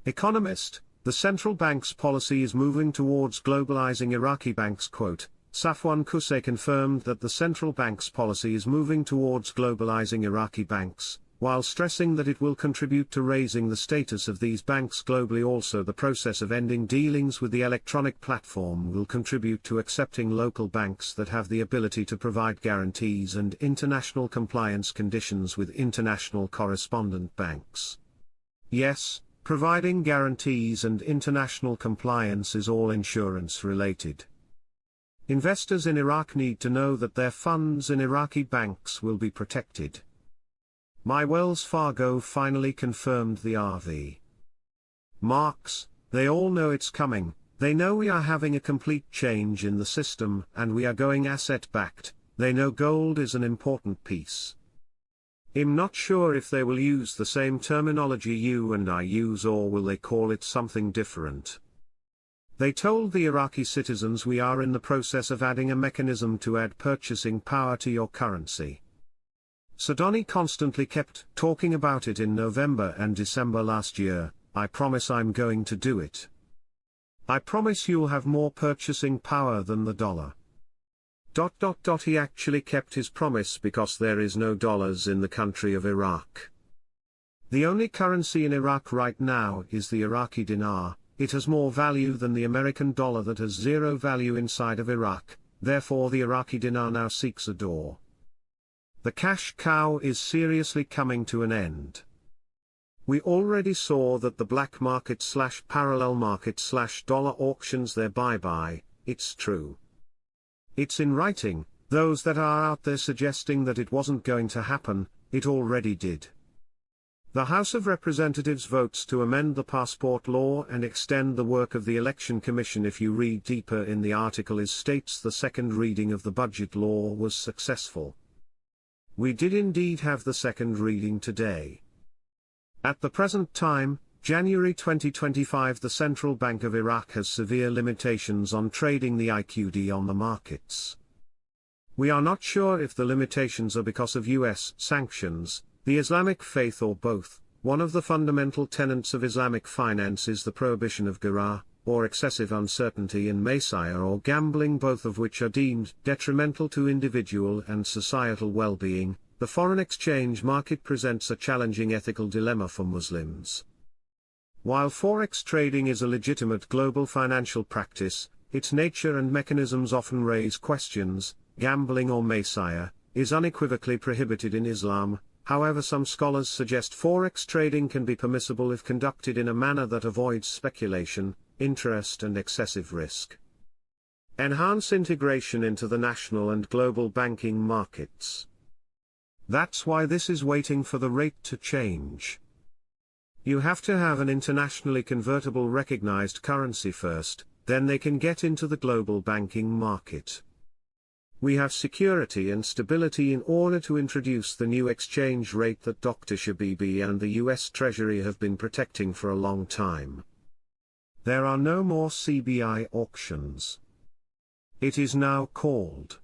Economist, the central bank's policy is moving towards globalizing Iraqi banks. Quote, Safwan Qusay confirmed that the central bank's policy is moving towards globalizing Iraqi banks, while stressing that it will contribute to raising the status of these banks globally. Also, the process of ending dealings with the electronic platform will contribute to accepting local banks that have the ability to provide guarantees and international compliance conditions with international correspondent banks. Yes, providing guarantees and international compliance is all insurance related. Investors in Iraq need to know that their funds in Iraqi banks will be protected. My Wells Fargo finally confirmed the RV. Marks, they all know it's coming, they know we are having a complete change in the system and we are going asset-backed, they know gold is an important piece. I'm not sure if they will use the same terminology you and I use, or will they call it something different. They told the Iraqi citizens we are in the process of adding a mechanism to add purchasing power to your currency. Sudani constantly kept talking about it in November and December last year. I promise I'm going to do it. I promise you'll have more purchasing power than the dollar. He actually kept his promise because there is no dollars in the country of Iraq. The only currency in Iraq right now is the Iraqi dinar. It has more value than the American dollar that has zero value inside of Iraq, therefore the Iraqi dinar now seeks a door. The cash cow is seriously coming to an end. We already saw that the black market / parallel market / dollar auctions their bye-bye. It's true. It's in writing. Those that are out there suggesting that it wasn't going to happen, it already did. The House of Representatives votes to amend the passport law and extend the work of the Election Commission. If you read deeper in the article, it states the second reading of the budget law was successful. We did indeed have the second reading today. At the present time, January 2025, the Central Bank of Iraq has severe limitations on trading the IQD on the markets. We are not sure if the limitations are because of US sanctions, the Islamic faith, or both. One of the fundamental tenets of Islamic finance is the prohibition of ghurur, or excessive uncertainty, and maysire, or gambling, both of which are deemed detrimental to individual and societal well-being. The foreign exchange market presents a challenging ethical dilemma for Muslims. While forex trading is a legitimate global financial practice, its nature and mechanisms often raise questions. Gambling, or maysire, is unequivocally prohibited in Islam. However, some scholars suggest forex trading can be permissible if conducted in a manner that avoids speculation, interest, and excessive risk. Enhance integration into the national and global banking markets. That's why this is waiting for the rate to change. You have to have an internationally convertible recognized currency first, then they can get into the global banking market. We have security and stability in order to introduce the new exchange rate that Dr. Shabibi and the US Treasury have been protecting for a long time. There are no more CBI auctions. It is now called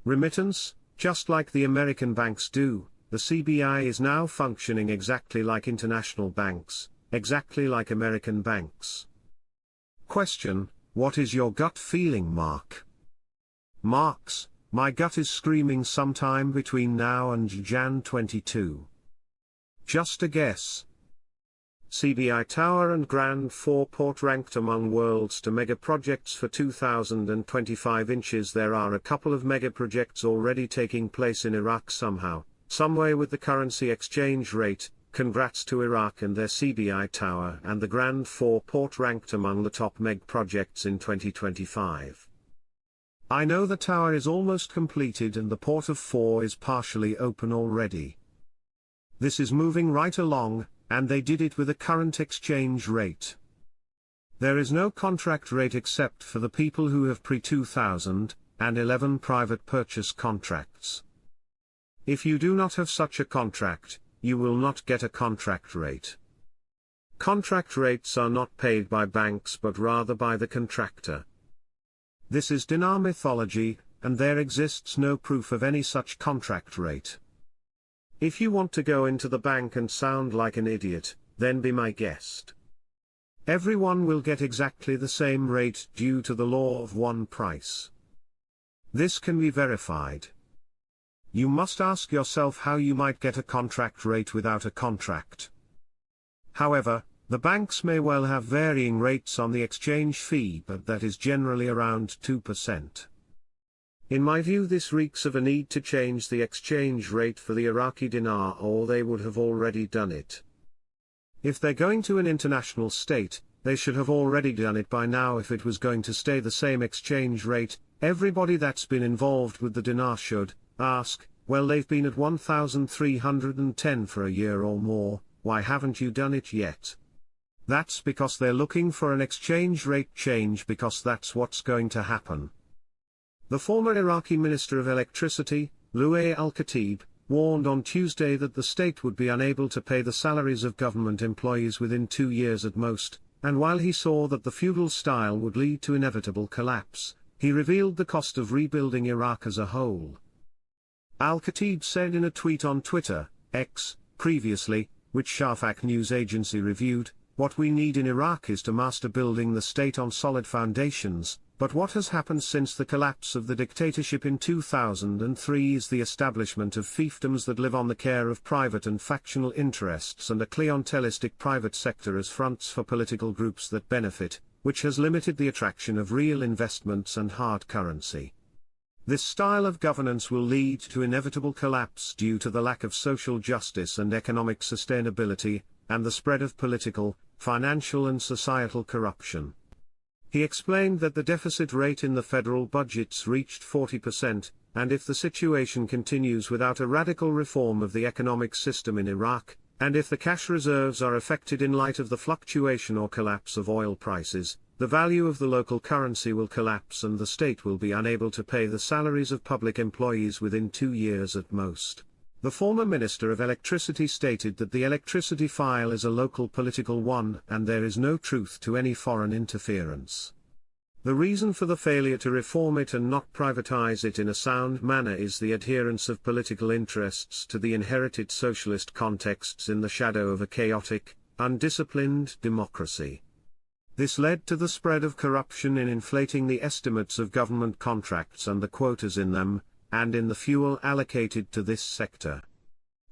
remittance, just like the American banks do. The CBI is now functioning exactly like international banks, exactly like American banks. Question: what is your gut feeling, Mark? Marks: my gut is screaming sometime between now and Jan 22. Just a guess. CBI Tower and Grand Four-Port ranked among world's to mega projects for 2025 inches. There are a couple of mega projects already taking place in Iraq somehow, someway with the currency exchange rate. Congrats to Iraq and their CBI Tower and the Grand Four-Port ranked among the top meg projects in 2025. I know the tower is almost completed and the port of 4 is partially open already. This is moving right along, and they did it with a current exchange rate. There is no contract rate except for the people who have pre-2011 private purchase contracts. If you do not have such a contract, you will not get a contract rate. Contract rates are not paid by banks but rather by the contractor. This is dinar mythology, and there exists no proof of any such contract rate. If you want to go into the bank and sound like an idiot, then be my guest. Everyone will get exactly the same rate due to the law of one price. This can be verified. You must ask yourself how you might get a contract rate without a contract. However, the banks may well have varying rates on the exchange fee, but that is generally around 2%. In my view, this reeks of a need to change the exchange rate for the Iraqi dinar, or they would have already done it. If they're going to an international state, they should have already done it by now. If it was going to stay the same exchange rate, everybody that's been involved with the dinar should ask, well, they've been at 1,310 for a year or more, why haven't you done it yet? That's because they're looking for an exchange rate change, because that's what's going to happen. The former Iraqi Minister of Electricity, Louay al-Khatib, warned on Tuesday that the state would be unable to pay the salaries of government employees within 2 years at most, and while he saw that the feudal style would lead to inevitable collapse, he revealed the cost of rebuilding Iraq as a whole. Al-Khatib said in a tweet on Twitter, X, previously, which Shafaq news agency reviewed, "What we need in Iraq is to master building the state on solid foundations, but what has happened since the collapse of the dictatorship in 2003 is the establishment of fiefdoms that live on the care of private and factional interests and a clientelistic private sector as fronts for political groups that benefit, which has limited the attraction of real investments and hard currency. This style of governance will lead to inevitable collapse due to the lack of social justice and economic sustainability, and the spread of political, financial and societal corruption." He explained that the deficit rate in the federal budgets reached 40%, and if the situation continues without a radical reform of the economic system in Iraq, and if the cash reserves are affected in light of the fluctuation or collapse of oil prices, the value of the local currency will collapse and the state will be unable to pay the salaries of public employees within 2 years at most. The former Minister of Electricity stated that the electricity file is a local political one and there is no truth to any foreign interference. The reason for the failure to reform it and not privatize it in a sound manner is the adherence of political interests to the inherited socialist contexts in the shadow of a chaotic, undisciplined democracy. This led to the spread of corruption in inflating the estimates of government contracts and the quotas in them, and in the fuel allocated to this sector.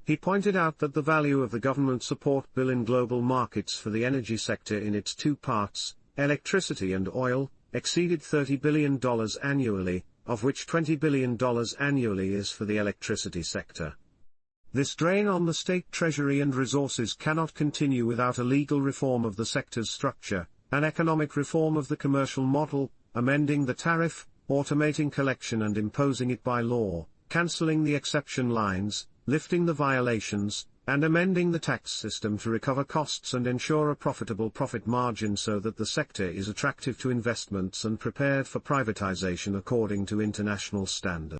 He pointed out that the value of the government support bill in global markets for the energy sector in its 2 parts, electricity and oil, exceeded $30 billion annually, of which $20 billion annually is for the electricity sector. This drain on the state treasury and resources cannot continue without a legal reform of the sector's structure, an economic reform of the commercial model, amending the tariff, automating collection and imposing it by law, cancelling the exception lines, lifting the violations, and amending the tax system to recover costs and ensure a profitable profit margin so that the sector is attractive to investments and prepared for privatization according to international standards.